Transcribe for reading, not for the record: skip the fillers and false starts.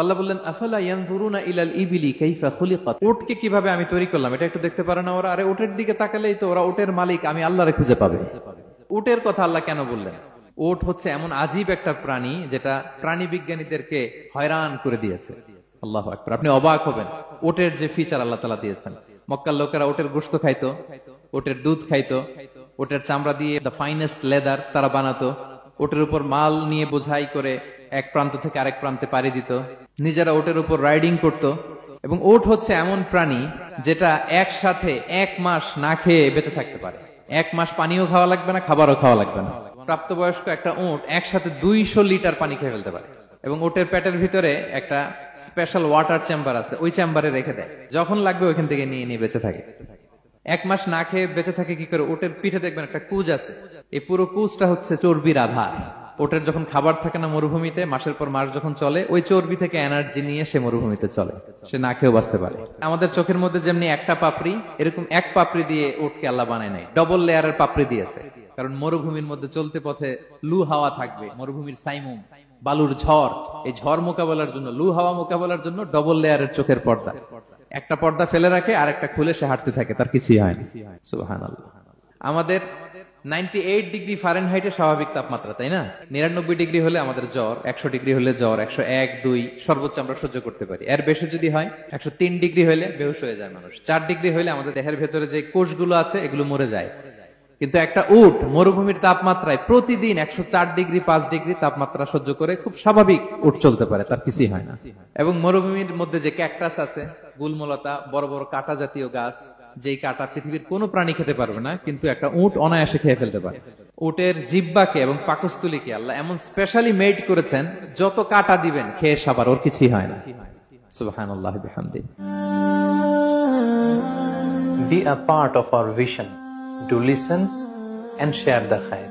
আল্লাহ বললেন আফালা ইয়ানজুরুনা ইলাল ইবিলি কাইফা খুলিকাত, উটকে কিভাবে আমি তৈরি করলাম এটা একটু দেখতে পারে না ওরা? আরে উটের দিকে তাকালেই তো ওরা উটের মালিক আমি আল্লাহরে খুঁজে পাবে। উটের কথা আল্লাহ কেন বললেন? উট হচ্ছে এমন আজীব একটা প্রাণী যেটা প্রাণী বিজ্ঞানীদেরকে হয়রান করে দিয়েছে। আল্লাহু আকবার, আপনি অবাক হবেন উটের যে ফিচার আল্লাহ তাআলা দিয়েছেন। মক্কার লোকেরা উটের গোশত খাইতো, উটের দুধ খাইতো, উটের চামড়া দিয়ে দ্য ফাইনেস্ট লেদার তারা বানাতো, উটের উপর মাল নিয়ে বোঝাই করে এক প্রান্ত থেকে আরেক প্রান্তে পাড়ি দিত, নিজেরা উটের উপর রাইডিং করত। এবং উট হচ্ছে এমন প্রাণী যেটা একসাথে 1 মাস না খেয়ে বেঁচে থাকতে পারে। 1 মাস পানিও খাওয়া লাগবে না, খাবারও খাওয়া লাগবে না। প্রাপ্তবয়স্ক একটা উট একসাথে 200 লিটার পানি খেয়ে ফেলতে পারে। এবং উটের পেটের ভিতরে একটা স্পেশাল ওয়াটার চেম্বার আছে, ওই চেম্বারে রেখে দেয়, যখন লাগবে ওইখান থেকে নিয়ে নিয়ে বেঁচে থাকে। 1 মাস না খেয়ে বেঁচে থাকে কি করে? উটের পিঠে দেখবেন একটা কুজ আছে, এই পুরো কুজটা হচ্ছে চর্বির আধার। ওটের যখন খাবার থাকে না মরুভূমিতে, মাসের পর মাস যখন চলে, ওই চর্বি থেকে এনার্জি নিয়ে সে মরুভূমিতে চলে, সে না খেয়েও বাঁচতে পারে। আমাদের চোখের মধ্যে যেমনি একটা পাপড়ি, এরকম এক পাপড়ি দিয়ে উটকে আল্লাহ বানায় নাই, ডবল লেয়ারের পাপড়ি দিয়েছে। কারণ মরুভূমির মধ্যে চলতে পথে লু হাওয়া থাকবে, মরুভূমির সাইমুম, বালুর ঝড়, এই ঝড় মোকাবেলার জন্য, লু হাওয়া মোকাবেলার জন্য ডবল লেয়ারের চোখের পর্দা। একটা পর্দা ফেলে রাখে আর একটা খুলে সে হাঁটতে থাকে, তার কিছুই হয় না। সুবহানাল্লাহ। আমাদের 98 ডিগ্রি ফারেনহাইটে স্বাভাবিক তাপমাত্রা, তাই না? 99 ডিগ্রি হলে আমাদের জ্বর, 100 ডিগ্রি হলে জ্বর, 101, 2 সর্বোচ্চ আমরা সহ্য করতে পারি। এর বেশি যদি হয়, 103 ডিগ্রি হলে বেহুশ হয়ে যায় মানুষ। 4 ডিগ্রি হলে আমাদের দেহের ভেতরে যে কোষগুলো আছে এগুলো মরে যায়। কিন্তু একটা উট মরুভূমির তাপমাত্রায় প্রতিদিন 104 ডিগ্রি 5 ডিগ্রি তাপমাত্রা সহ্য করে খুব স্বাভাবিক উট চলতে পারে, তার কিছুই হয় না। এবং মরুভূমির মধ্যে যে ক্যাকটাস আছে, গুলমলতা, বড় বড় কাঁটা জাতীয় গাছ, যেই কাঁটা পৃথিবীর কোনো প্রাণী খেতে পারবে না, কিন্তু একটা উট অনায়াসে খেয়ে ফেলতে পারে। উটের জিহ্বাকে এবং পাকস্থলীকে আল্লাহ এমন স্পেশালি মেড করেছেন, যত কাঁটা দিবেন খেয়ে সাবার, ওর কিছুই হয় না। সুবহানাল্লাহ বিহামদি। Be a part of our vision to listen and share the khair.